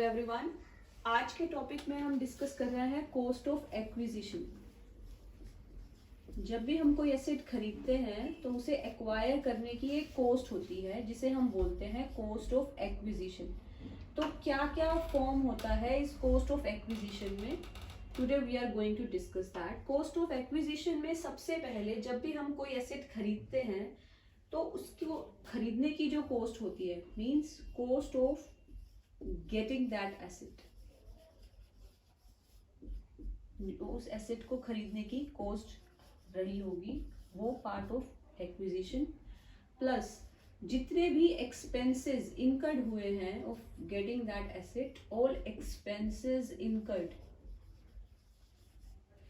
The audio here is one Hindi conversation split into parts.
एवरीवन। आज के टॉपिक में हम डिस्कस कर रहे हैं कॉस्ट ऑफ एक्विजिशन। जब भी हम कोई एसेट खरीदते हैं तो उसे एक्वायर करने की एक कॉस्ट होती है जिसे हम बोलते हैं कॉस्ट ऑफ एक्विजिशन। तो क्या क्या फॉर्म होता है इस कॉस्ट ऑफ एक्विजिशन में, today we are going to discuss that. Cost of acquisition में सबसे पहले जब भी हम कोई एसेट खरीदते हैं तो उसको खरीदने की जो कॉस्ट होती है means cost of getting that asset, उस एसेट को खरीदने की कॉस्ट रही होगी, वो पार्ट ऑफ एक्विजिशन। प्लस जितने भी एक्सपेंसेस इनकर्ड हुए हैं of getting that asset, all expenses incurred,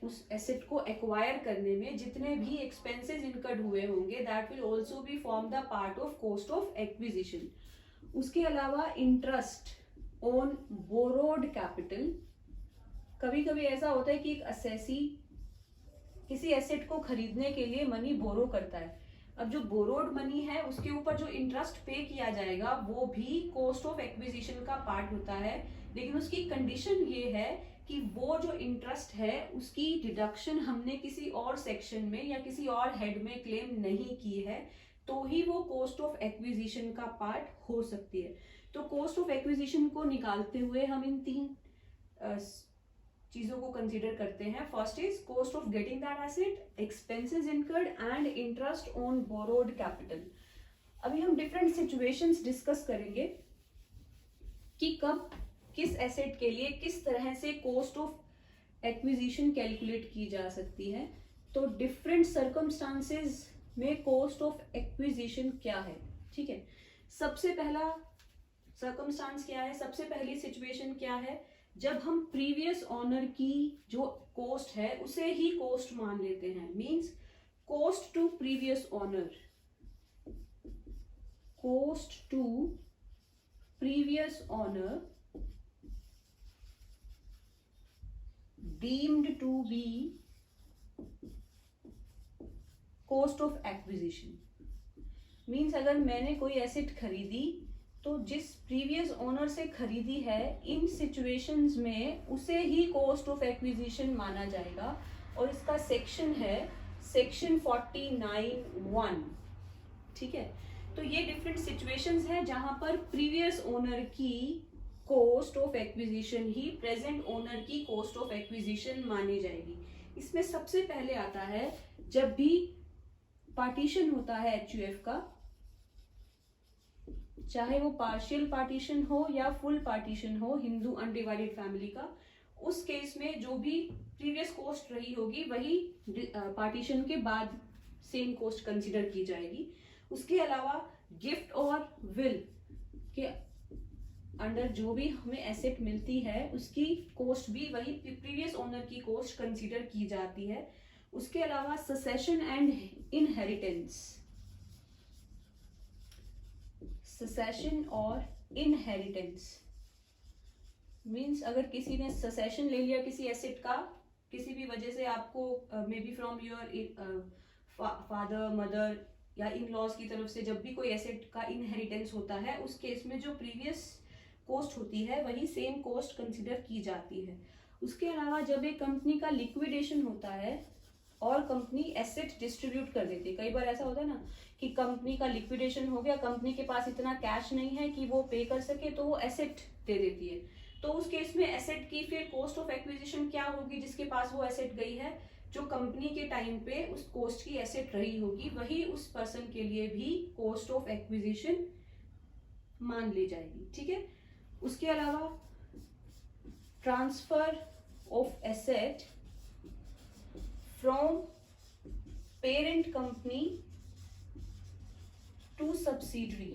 उस एसेट को एक्वायर करने में जितने भी एक्सपेंसेस इनकर्ड हुए होंगे that will also be form the part of cost of acquisition. उसके अलावा इंटरेस्ट ऑन बोरोड कैपिटल, कभी कभी ऐसा होता है कि एक असेसी किसी एसेट को खरीदने के लिए मनी बोरो करता है। अब जो बोरोड मनी है उसके ऊपर जो इंटरेस्ट पे किया जाएगा वो भी कॉस्ट ऑफ एक्विजिशन का पार्ट होता है, लेकिन उसकी कंडीशन ये है कि वो जो इंटरेस्ट है उसकी डिडक्शन हमने किसी और सेक्शन में या किसी और हेड में क्लेम नहीं की है तो ही वो कॉस्ट ऑफ एक्विजिशन का पार्ट हो सकती है। तो कॉस्ट ऑफ एक्विजिशन को निकालते हुए हम इन तीन चीजों को कंसीडर करते हैं। First is cost of getting that asset, expenses incurred and interest on borrowed capital. अभी हम डिफरेंट सिचुएशंस डिस्कस करेंगे कि कब किस एसेट के लिए किस तरह से कॉस्ट ऑफ एक्विजिशन कैलकुलेट की जा सकती है। तो डिफरेंट सर्कमस्टांसेस में कॉस्ट ऑफ एक्विजिशन क्या है, ठीक है। सबसे पहला सर्कमस्टांस क्या है, सबसे पहली सिचुएशन क्या है, जब हम प्रीवियस ऑनर की जो कॉस्ट है उसे ही कॉस्ट मान लेते हैं। Means cost to previous owner, cost to previous owner deemed to be cost of acquisition। Means अगर मैंने कोई एसेट खरीदी तो जिस प्रीवियस ओनर से खरीदी है इन सिचुएशंस में उसे ही कॉस्ट ऑफ एक्विजिशन माना जाएगा। और इसका सेक्शन है सेक्शन 49(1), ठीक है। तो ये डिफरेंट सिचुएशंस है जहां पर प्रीवियस ओनर की cost of acquisition he present owner की कॉस्ट ऑफ एक्विजिशन मानी जाएगी। इसमें सबसे पहले आता है जब भी पार्टीशन होता है एचयूएफ का, चाहे वो पार्शियल पार्टीशन हो या फुल पार्टीशन हो हिंदू अनडिवाइडेड फैमिली का, उस केस में जो भी प्रीवियस कॉस्ट रही होगी वही पार्टीशन के बाद सेम कॉस्ट कंसीडर की जाएगी। उसके अलावा गिफ्ट और विल के अंडर जो भी हमें एसेट मिलती है उसकी कॉस्ट भी वही प्रीवियस ओनर की कॉस्ट कंसीडर की जाती है। उसके अलावा ससेशन एंड इनहेरिटेंस, ससेशन और इनहेरिटेंस मींस अगर किसी ने ससेशन ले लिया किसी एसेट का, किसी भी वजह से आपको may be from your father mother या इन लॉज की तरफ से जब भी कोई एसेट का इनहेरिटेंस होता है उस केस में जो प्रीवियस कॉस्ट होती है वही सेम कॉस्ट कंसीडर की जाती है। उसके अलावा जब एक कंपनी का लिक्विडेशन होता है और कंपनी एसेट डिस्ट्रीब्यूट कर देती है, कई बार ऐसा होता है ना कि कंपनी का लिक्विडेशन हो गया, कंपनी के पास इतना कैश नहीं है कि वो पे कर सके तो वो एसेट दे देती है। तो उस केस में एसेट की फिर कॉस्ट ऑफ एक्विजिशन क्या होगी, जिसके पास वो एसेट गई है जो कंपनी के टाइम पे उस कॉस्ट की एसेट रही होगी वही उस पर्सन के लिए भी कॉस्ट ऑफ एक्विजिशन मान ली जाएगी, ठीक है। उसके अलावा transfer of asset from parent company to subsidiary.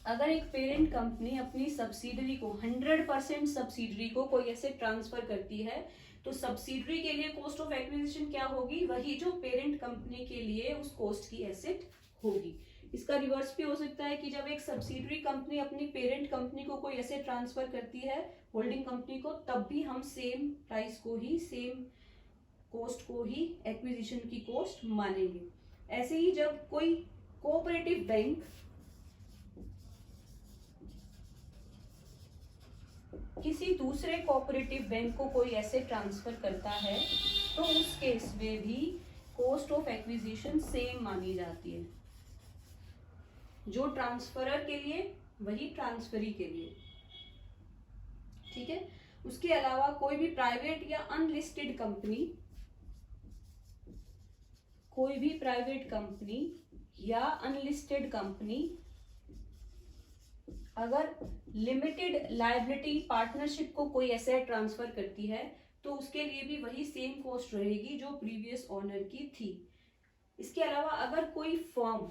अगर एक पेरेंट कंपनी अपनी सब्सिडरी को 100% सब्सिडरी को कोई एसेट ट्रांसफर करती है तो सब्सिडरी के लिए कॉस्ट ऑफ एक्विजिशन क्या होगी, वही जो पेरेंट कंपनी के लिए उस कॉस्ट की एसेट होगी। इसका रिवर्स भी हो सकता है कि जब एक सब्सिडरी कंपनी अपनी पेरेंट कंपनी को कोई एसेट ट्रांसफर करती है होल्डिंग कंपनी को, तब भी हम सेम प्राइस को ही सेम कॉस्ट को ही एक्विजिशन की कॉस्ट मानेंगे। ऐसे ही जब कोई कोऑपरेटिव बैंक किसी दूसरे कोऑपरेटिव बैंक को कोई एसेट ट्रांसफर करता है तो उस केस में भी कॉस्ट ऑफ एक्विजिशन सेम मानी जाती है, जो ट्रांसफरर के लिए वही ट्रांसफरी के लिए। ठीक है। उसके अलावा कोई भी प्राइवेट या अनलिस्टेड कंपनी, कोई भी प्राइवेट कंपनी या अनलिस्टेड कंपनी अगर लिमिटेड लायबिलिटी पार्टनरशिप को कोई एसेट ट्रांसफर करती है तो उसके लिए भी वही सेम कॉस्ट रहेगी जो प्रीवियस ओनर की थी। इसके अलावा अगर कोई फर्म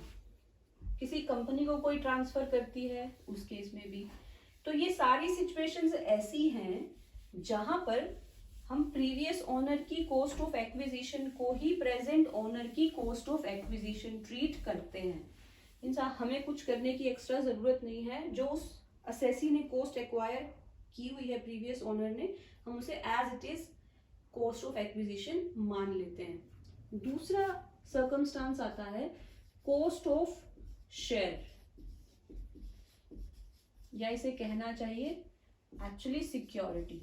किसी कंपनी को कोई ट्रांसफर करती है उस केस में भी। तो ये सारी सिचुएशंस ऐसी हैं जहां पर हम प्रीवियस ओनर की कॉस्ट ऑफ एक्विजिशन को ही प्रेजेंट ओनर की कॉस्ट ऑफ एक्विजिशन ट्रीट करते हैं। इंसान हमें कुछ करने की एक्स्ट्रा जरूरत नहीं है, जो उस असेसी ने कॉस्ट एक्वायर की हुई है प्रीवियस ओनर ने, हम उसे as it is cost of acquisition मान लेते हैं। दूसरा सर्कमस्टांस आता है कॉस्ट ऑफ शेयर, या इसे कहना चाहिए एक्चुअली सिक्योरिटी,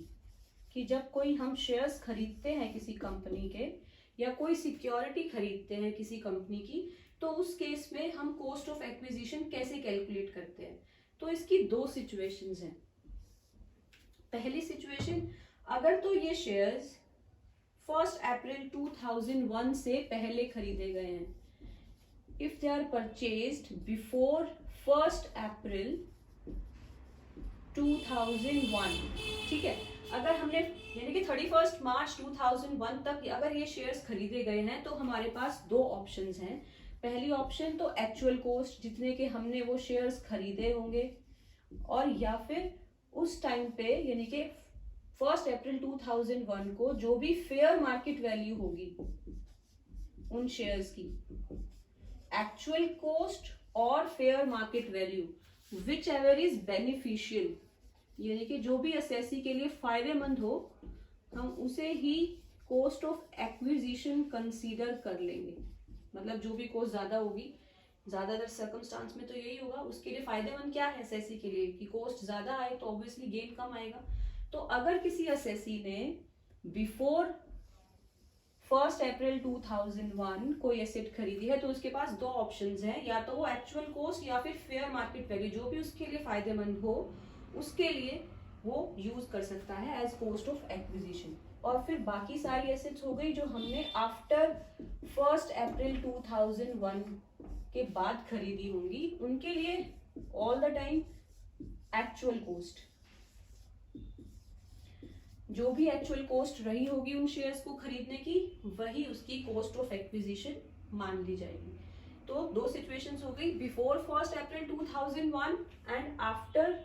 कि जब कोई हम शेयर्स खरीदते हैं किसी कंपनी के या कोई सिक्योरिटी खरीदते हैं किसी कंपनी की, तो उस केस में हम कॉस्ट ऑफ एक्विजिशन कैसे कैलकुलेट करते हैं। तो इसकी दो सिचुएशंस हैं। पहली सिचुएशन, अगर तो ये शेयर्स 1 अप्रैल 2001 से पहले खरीदे गए हैं, if they are purchased before 1 April 2001, ठीक है। अगर हमने यानी कि 31 मार्च 2001 तक अगर ये शेयर्स खरीदे गए हैं तो हमारे पास दो ऑप्शंस हैं। पहली ऑप्शन तो एक्चुअल कॉस्ट, जितने के हमने वो शेयर्स खरीदे होंगे, और या फिर उस टाइम पे यानी कि 1 अप्रैल 2001 को जो भी फेयर मार्केट वैल्यू होगी उन शेयर्स की, एक्चुअल कॉस्ट और fair market value which ever is beneficial, यानी कि जो भी असेसी के लिए फायदेमंद हो, हम उसे ही कॉस्ट ऑफ एक्विजिशन कंसीडर कर लेंगे। मतलब जो भी कॉस्ट ज्यादा होगी, ज्यादातर सर्कमस्टांस में तो यही होगा, उसके लिए फायदेमंद क्या है असेसी के लिए कि कॉस्ट ज्यादा आए तो ऑब्वियसली गेन कम आएगा। तो अगर किसी असेसी ने बिफोर 1 अप्रैल 2001 कोई एसेट खरीदी है तो उसके पास दो ऑप्शंस हैं, या तो वो एक्चुअल कॉस्ट या फिर फेयर मार्केट वैल्यू, जो भी उसके लिए फायदेमंद हो उसके लिए वो यूज कर सकता है एज कॉस्ट ऑफ एक्विजिशन। और फिर बाकी सारी एसेट्स हो गई जो हमने आफ्टर 1 अप्रैल 2001 के बाद खरीदी होंगी, उनके लिए all the time actual cost, जो भी एक्चुअल कॉस्ट रही होगी उन शेयर्स को खरीदने की, वही उसकी कॉस्ट ऑफ एक्विजिशन मान ली जाएगी। तो दो सिचुएशंस हो गई, before 1 April 2001 and after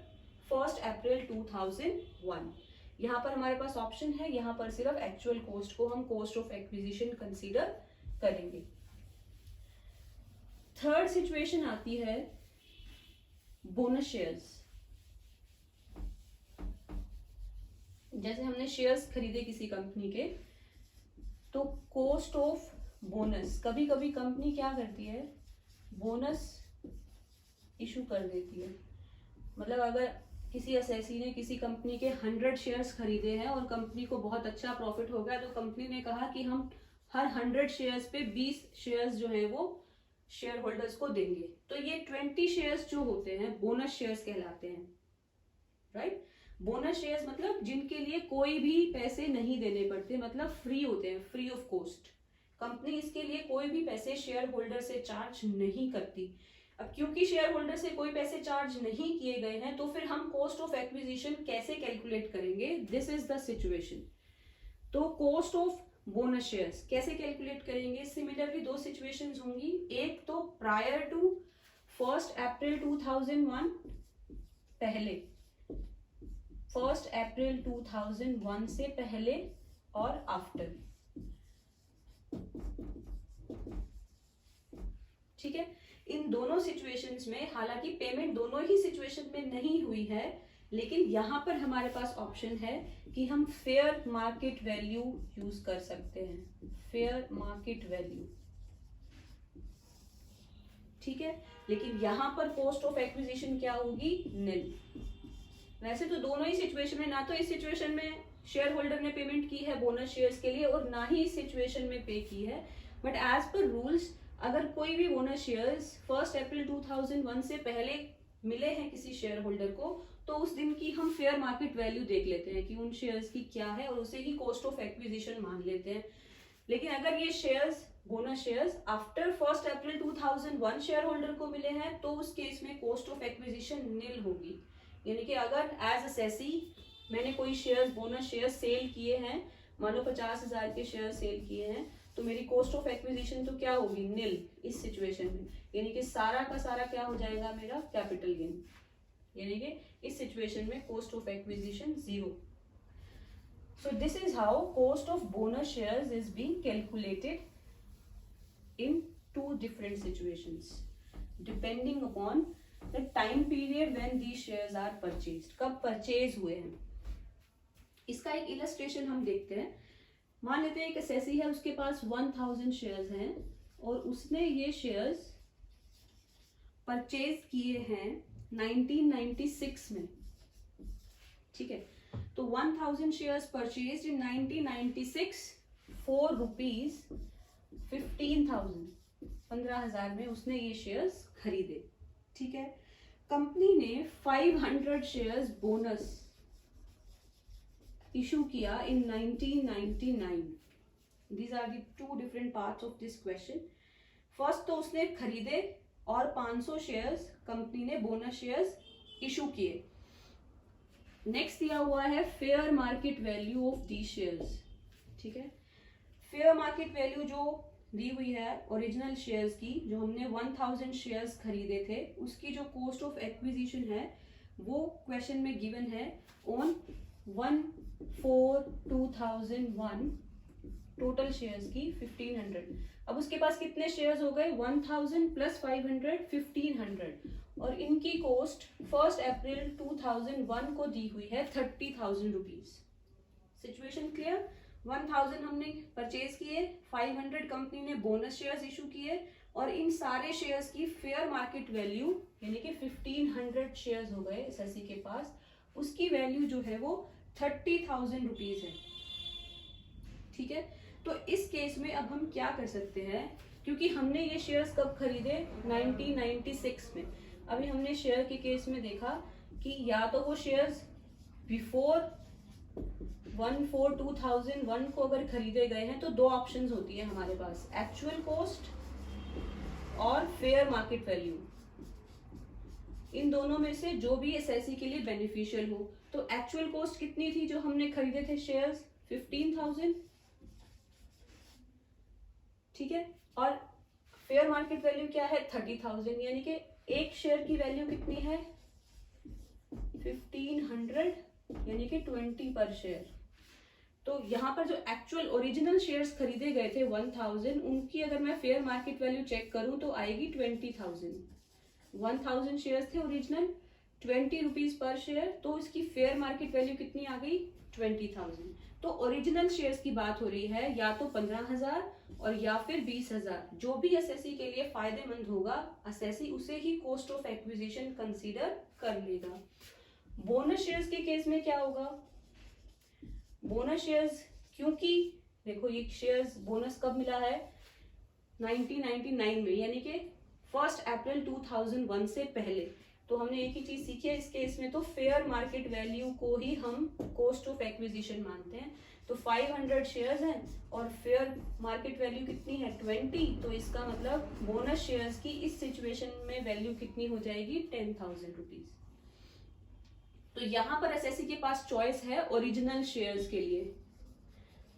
1 April 2001। यहाँ पर हमारे पास ऑप्शन है, यहाँ पर सिर्फ एक्चुअल कॉस्ट को हम कॉस्ट ऑफ एक्विजिशन कंसीडर करेंगे। थर्ड सिचुएशन आती है बोनस शेयर्स। जैसे हमने शेयर्स खरीदे किसी कंपनी के, तो कॉस्ट ऑफ बोनस, कभी कभी कंपनी क्या करती है, बोनस इशू कर देती है। मतलब अगर किसी असेसी ने किसी कंपनी के 100 शेयर्स खरीदे हैं और कंपनी को बहुत अच्छा प्रॉफिट हो गया, तो कंपनी ने कहा कि हम हर 100 शेयर्स पे 20 शेयर्स जो है वो शेयर होल्डर्स को देंगे। तो ये 20 शेयर्स जो होते हैं बोनस शेयर्स कहलाते हैं, राइट। बोनस शेयर्स मतलब जिनके लिए कोई भी पैसे नहीं देने पड़ते, मतलब फ्री होते हैं, फ्री ऑफ कॉस्ट। कंपनी इसके लिए कोई भी पैसे शेयर होल्डर से चार्ज नहीं करती। अब क्योंकि शेयर होल्डर से कोई पैसे चार्ज नहीं किए गए हैं, तो फिर हम कॉस्ट ऑफ एक्विजिशन कैसे कैलकुलेट करेंगे, दिस इज द सिचुएशन। तो कॉस्ट ऑफ बोनस शेयर्स कैसे कैलकुलेट करेंगे, सिमिलरली दो सिचुएशंस होंगी। एक तो प्रायर टू 1 अप्रैल 2001, पहले 1 अप्रैल 2001 से पहले, और आफ्टर, ठीक है। इन दोनों सिचुएशंस में हालांकि पेमेंट दोनों ही सिचुएशन में नहीं हुई है, लेकिन यहां पर हमारे पास ऑप्शन है कि हम फेयर मार्केट वैल्यू यूज कर सकते हैं, फेयर मार्केट वैल्यू, ठीक है। लेकिन यहां पर कॉस्ट ऑफ एक्विजिशन क्या होगी, निल। वैसे तो दोनों ही सिचुएशन में, ना तो इस सिचुएशन में शेयर होल्डर ने पेमेंट की है बोनस शेयर्स के लिए और ना ही इस सिचुएशन में पे की है, बट एज पर रूल्स अगर कोई भी बोनस शेयर्स 1 अप्रैल 2001 से पहले मिले हैं किसी शेयर होल्डर को, तो उस दिन की हम फेयर मार्केट वैल्यू देख लेते हैं कि उन शेयर्स की क्या है और उसे ही कॉस्ट ऑफ एक्विजिशन मान लेते हैं। लेकिन अगर ये shares bonus shares after 1 April 2001 share holder को मिले हैं तो उस केस में कॉस्ट ऑफ एक्विजिशन नील होगी। यानी कि अगर एज अ सेसी मैंने कोई शेयर्स बोनस शेयर्स सेल किए हैं, मान लो 50,000 के शेयर सेल किए हैं, तो मेरी कॉस्ट ऑफ एक्विजिशन तो क्या होगी, नील इस सिचुएशन में। यानी कि सारा का सारा क्या हो जाएगा, मेरा कैपिटल गेन। यानी कि इस सिचुएशन में cost of acquisition 0। So this is how cost of bonus shares is being calculated in 2 different situations depending upon the time period when these shares are purchased, कब परचेज हुए हैं। इसका एक इलस्ट्रेशन हम देखते हैं। मान लेते हैं एक एसएससी है, उसके पास 1000 शेयर्स हैं और उसने ये शेयर्स परचेज किए हैं 1996 में, ठीक है। तो 1000 shares purchase in 1996 for rupees 15,000, 15,000 में उसने ये शेयर्स खरीदे, ठीक है। कंपनी ने 500 शेयर्स बोनस इशू किया in 1999। These are the 2 different parts of this question. First तो उसने खरीदे और 500 शेयर्स कंपनी ने बोनस शेयर्स इशू किए। नेक्स्ट दिया हुआ है fair market value of the shares, ठीक है। फेयर मार्केट वैल्यू जो दी हुई है ओरिजिनल शेयर्स की, जो हमने 1000 शेयर्स खरीदे थे, उसकी जो कॉस्ट ऑफ एक्विजिशन है वो क्वेश्चन में गिवन है ऑन 1/4/2001 टोटल शेयर्स की 1500। अब उसके पास कितने शेयर्स हो गए, 1000 प्लस 500 1500, और इनकी कॉस्ट 1 अप्रैल 2001 को दी हुई है 30,000 रुपीज। Situation clear. 1000 हमने परचेज किए, 500 कंपनी ने बोनस शेयर्स इशू किए और इन सारे शेयर्स की फेयर मार्केट वैल्यू यानी कि 1500 शेयर्स हो गए एसएससी के पास, उसकी वैल्यू जो है वो 30,000 रुपीज है, ठीक है। तो इस केस में अब हम क्या कर सकते हैं, क्योंकि हमने ये शेयर्स कब खरीदे, 1996 में। अभी हमने शेयर के केस में देखा कि या तो वो शेयर्स बिफोर 1/4/2001 को अगर खरीदे गए हैं तो 2 ऑप्शंस होती है हमारे पास, एक्चुअल कॉस्ट और फेयर मार्केट वैल्यू। इन दोनों में से जो भी एसएससी के लिए बेनिफिशियल हो। तो एक्चुअल कॉस्ट कितनी थी जो हमने खरीदे थे शेयर्स, 15,000, ठीक है। और फेयर मार्केट वैल्यू क्या है, 30,000, यानी कि एक शेयर की वैल्यू कितनी है, 1500, यानी कि 20 पर शेयर। तो यहाँ पर जो एक्चुअल ओरिजिनल शेयर्स खरीदे गए थे 1000, उनकी अगर मैं फेयर मार्केट वैल्यू चेक करूं तो आएगी 20,000। 1000 शेयर्स थे ओरिजिनल, 20 रुपीज पर शेयर, तो इसकी फेयर मार्केट वैल्यू कितनी आ गई, 20,000। तो ओरिजिनल शेयर्स की बात हो रही है, या तो 15,000 और या फिर 20,000, जो भी एसएससी के लिए फायदेमंद होगा एसएससी उसे ही कॉस्ट ऑफ एक्विजिशन कंसीडर कर लेगा। बोनस शेयर्स के केस में क्या होगा, बोनस शेयर्स, क्योंकि देखो ये शेयर्स बोनस कब मिला है, 1999 में, यानी कि 1 अप्रैल 2001 से पहले। तो हमने एक ही चीज सीखी है इस केस में, तो फेयर मार्केट वैल्यू को ही हम कॉस्ट ऑफ एक्विजिशन मानते हैं। तो 500 शेयर्स हैं और फेयर मार्केट वैल्यू कितनी है, 20, तो इसका मतलब बोनस शेयर्स की इस सिचुएशन में वैल्यू कितनी हो जाएगी, 10,000 रुपीज। तो यहाँ पर एसएससी के पास चॉइस है ओरिजिनल शेयर्स के लिए,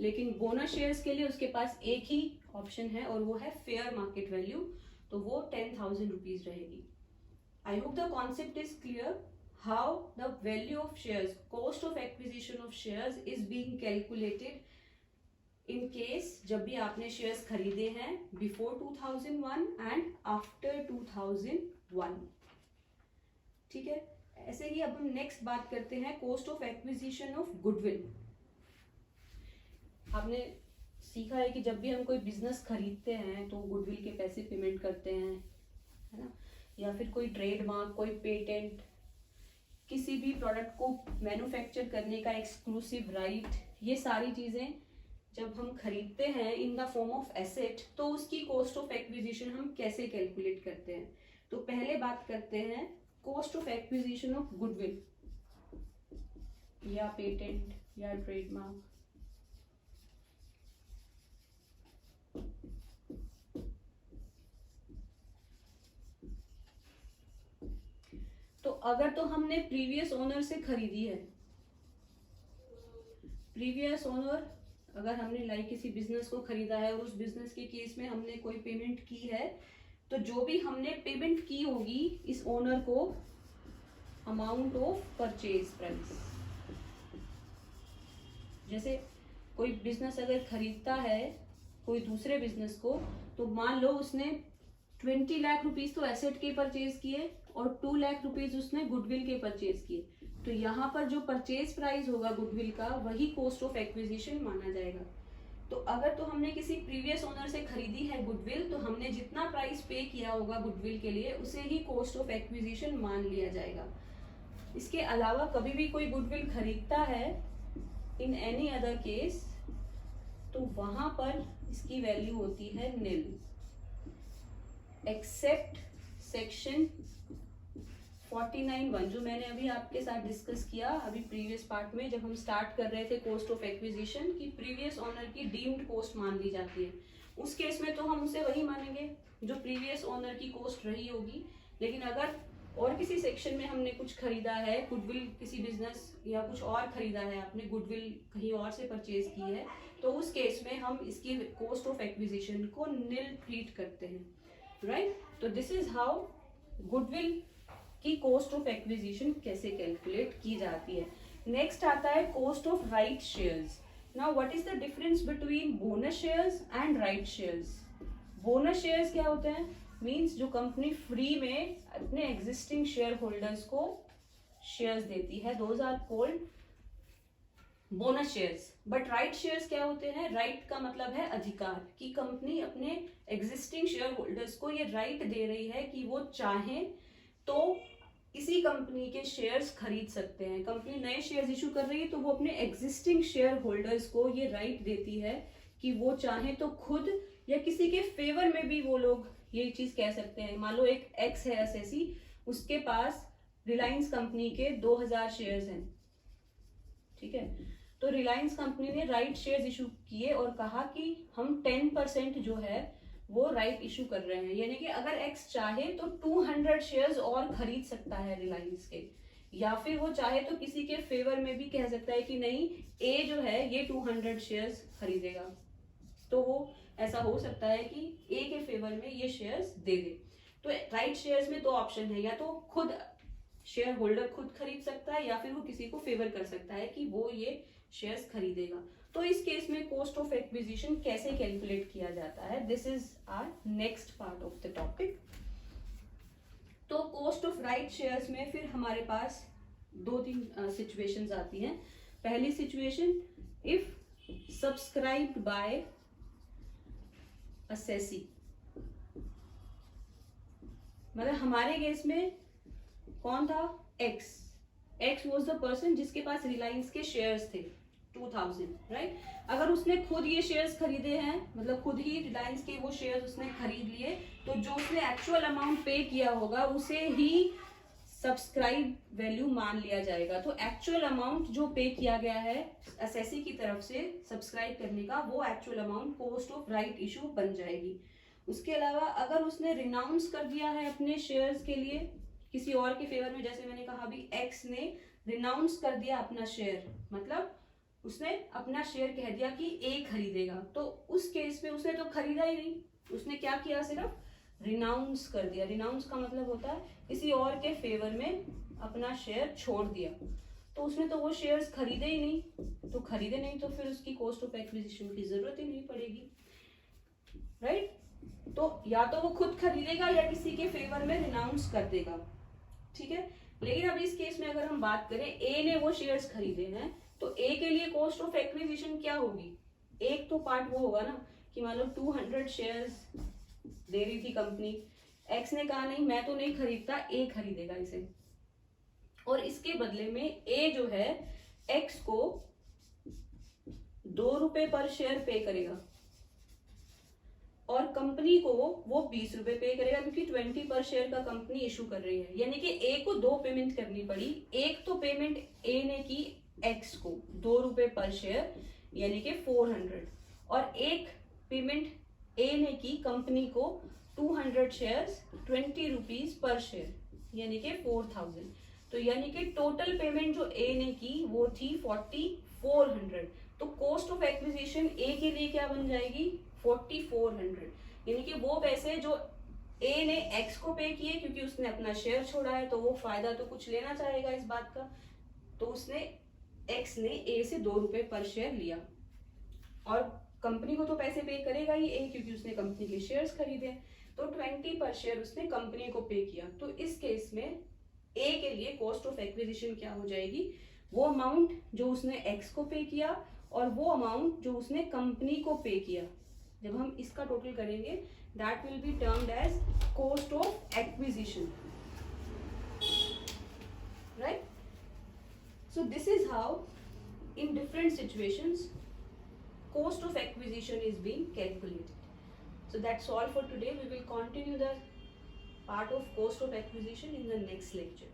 लेकिन बोनस शेयर्स के लिए उसके पास एक ही ऑप्शन है और वो है फेयर मार्केट वैल्यू, तो वो 10,000 रुपीज रहेगी। I hope the concept is clear how the value of shares, cost of acquisition of shares is being calculated in case जब भी आपने शेयर्स खरीदे हैं बिफोर 2001 एंड आफ्टर 2001, ठीक है। ऐसे ही अब हम नेक्स्ट बात करते हैं cost of acquisition of goodwill. आपने सीखा है कि जब भी हम कोई बिजनेस खरीदते हैं तो गुडविल के पैसे पेमेंट करते हैं, है ना, या फिर कोई ट्रेडमार्क, कोई पेटेंट, किसी भी प्रोडक्ट को मैन्युफैक्चर करने का एक्सक्लूसिव राइट, ये सारी चीजें जब हम खरीदते हैं in the form of asset, तो उसकी कॉस्ट ऑफ एक्विजिशन हम कैसे कैलकुलेट करते हैं। तो पहले बात करते हैं cost of acquisition of goodwill या पेटेंट या ट्रेडमार्क। तो अगर तो हमने प्रीवियस ओनर से खरीदी है, प्रीवियस ओनर अगर हमने लाइक किसी बिजनेस को खरीदा है और उस बिजनेस के केस में हमने कोई पेमेंट की है, तो जो भी हमने पेमेंट की होगी इस ओनर को, अमाउंट ऑफ परचेज प्राइस। जैसे कोई बिजनेस अगर खरीदता है कोई दूसरे बिजनेस को, तो मान लो उसने 20 लाख रुपीज तो एसेट के परचेज किए और 2 लाख रुपीज उसने गुडविल के परचेज किए, तो यहाँ पर जो परचेज प्राइस होगा गुडविल का वही कॉस्ट ऑफ एक्विजिशन माना जाएगा। तो अगर तो हमने किसी प्रीवियस ओनर से खरीदी है गुडविल, तो हमने जितना प्राइस पे किया होगा गुडविल के लिए उसे ही कॉस्ट ऑफ एक्विजिशन मान लिया जाएगा। इसके अलावा कभी भी कोई गुडविल खरीदता है इन एनी अदर केस, तो वहां पर इसकी वैल्यू होती है निल, एक्सेप्ट सेक्शन 49(1) जो मैंने अभी आपके साथ डिस्कस किया अभी प्रीवियस पार्ट में, जब हम स्टार्ट कर रहे थे कॉस्ट ऑफ एक्विजिशन की प्रीवियस ओनर की डीम्ड कॉस्ट मान ली जाती है। उस केस में तो हम उसे वही मानेंगे जो प्रीवियस ओनर की कॉस्ट रही होगी। लेकिन अगर और किसी सेक्शन में हमने कुछ खरीदा है गुडविल, किसी बिजनेस या कुछ और खरीदा है आपने गुडविल कहीं और से परचेज की है, तो उस केस में हम इसकी कॉस्ट ऑफ एक्विजिशन को निल ट्रीट करते हैं, राइट। तो दिस इज हाउ गुडविल की कॉस्ट ऑफ एक्विजिशन कैसे कैलकुलेट की जाती है। नेक्स्ट आता है cost of right shares. Now what is the difference between bonus shares and right shares. Bonus shares क्या होते हैं, मींस जो कंपनी फ्री में अपने एग्जिस्टिंग शेयर होल्डर्स को शेयर्स देती है, those are called bonus shares. But right shares क्या होते हैं, राइट का मतलब है अधिकार, कि कंपनी अपने एग्जिस्टिंग शेयर होल्डर्स को ये राइट दे रही है कि वो चाहे तो इसी कंपनी के शेयर्स खरीद सकते हैं। कंपनी नए शेयर्स इशू कर रही है तो वो अपने एग्जिस्टिंग शेयर होल्डर्स को ये राइट देती है कि वो चाहे तो खुद या किसी के फेवर में भी वो लोग ये चीज कह सकते हैं। मान लो एक एक्स है एसएससी, उसके पास रिलायंस कंपनी के 2000 शेयर्स हैं, ठीक है, तो रिलायंस कंपनी ने राइट शेयर्स इशू किए और कहा कि हम 10% जो है वो राइट इशू कर रहे हैं, यानी कि अगर एक्स चाहे तो 200 शेयर्स और खरीद सकता है रिलायंस के, या फिर वो चाहे तो किसी के फेवर में भी कह सकता है कि नहीं ए जो है ये 200 शेयर्स खरीदेगा, तो वो ऐसा हो सकता है कि ए के फेवर में ये शेयर्स दे दे। तो राइट शेयर्स में दो ऑप्शन है, या तो खुद शेयर होल्डर खुद खरीद सकता है या फिर वो किसी को फेवर कर सकता है कि वो ये शेयर्स खरीदेगा। तो इस केस में कॉस्ट ऑफ एक्विजिशन कैसे कैलकुलेट किया जाता है, this is our next part of the topic. तो कॉस्ट ऑफ राइट शेयर्स में फिर हमारे पास 2-3 सिचुएशंस आती हैं। पहली situation, if subscribed by assessee, मतलब हमारे केस में कौन था, एक्स वॉज द पर्सन जिसके पास रिलायंस के शेयर्स थे 2000, राइट। अगर उसने खुद ये शेयर्स खरीदे हैं, मतलब खुद ही रिलायंस के वो शेयर्स उसने खरीद लिए, तो जो उसने एक्चुअल अमाउंट पे किया होगा उसे ही सब्सक्राइब वैल्यू मान लिया जाएगा। तो एक्चुअल अमाउंट जो पे किया गया है एसएससी की तरफ से सब्सक्राइब करने का, वो actual amount cost of right issue बन जाएगी। उसके अलावा अगर उसने रिनाउंस कर दिया है अपने शेयर्स के लिए किसी और के फेवर में, जैसे मैंने कहा अभी एक्स ने रिनाउंस कर दिया अपना शेयर, मतलब उसने अपना शेयर कह दिया कि ए खरीदेगा, तो उस केस में उसने तो खरीदा ही नहीं, उसने क्या किया, सिर्फ रिनाउंस कर दिया। रिनाउंस का मतलब होता है किसी और के फेवर में अपना शेयर छोड़ दिया, तो उसने तो वो शेयर्स खरीदे ही नहीं, तो खरीदे नहीं तो फिर उसकी कॉस्ट ऑफ एक्विजिशन की जरूरत ही नहीं पड़ेगी, राइट। तो या तो वो खुद खरीदेगा या किसी के फेवर में रिनाउंस कर देगा, ठीक है। लेकिन अब इस केस में अगर हम बात करें, ए ने वो शेयर्स खरीदे हैं, तो ए के लिए कॉस्ट ऑफ एक्विजिशन क्या होगी, एक तो पार्ट वो होगा ना कि मान लो 200 शेयर्स दे रही थी कंपनी, एक्स ने कहा नहीं मैं तो नहीं खरीदता, ए खरीदेगा इसे, और इसके बदले में ए जो है एक्स को 2 रुपए पर शेयर पे करेगा और कंपनी को वो 20 रुपए पे करेगा, क्योंकि 20 पर शेयर का कंपनी इशू कर रही है। यानी कि ए को 2 पेमेंट करनी पड़ी। एक तो पेमेंट ए ने की एक्स को 2 रुपए पर शेयर यानी कि 400, और एक पेमेंट ए ने की कंपनी को 200 शेयर्स 20 रुपीज पर शेयर यानी कि 4000। तो यानी कि टोटल पेमेंट जो ए ने की वो थी 4400। तो कॉस्ट ऑफ एक्विजिशन ए के लिए क्या बन जाएगी 4400, यानी कि वो पैसे जो ए ने एक्स को पे किए, क्योंकि उसने अपना शेयर छोड़ा है तो वो फायदा तो कुछ लेना चाहेगा इस बात का, तो उसने एक्स ने ए से 2 रुपए पर शेयर लिया और कंपनी को तो पैसे पे करेगा ही ए, क्योंकि उसने कंपनी के शेयर्स खरीदे। तो 20 पर शेयर उसने कंपनी को पे किया। तो इस केस में ए के लिए कॉस्ट ऑफ एक्विजिशन क्या हो जाएगी, वो अमाउंट जो उसने एक्स को पे किया और वो अमाउंट जो उसने कंपनी को पे किया, जब हम इसका टोटल करेंगे that will be termed as cost of acquisition, right. So this is how in different situations cost of acquisition is being calculated. So that's all for today. We will continue the part of cost of acquisition in the next lecture.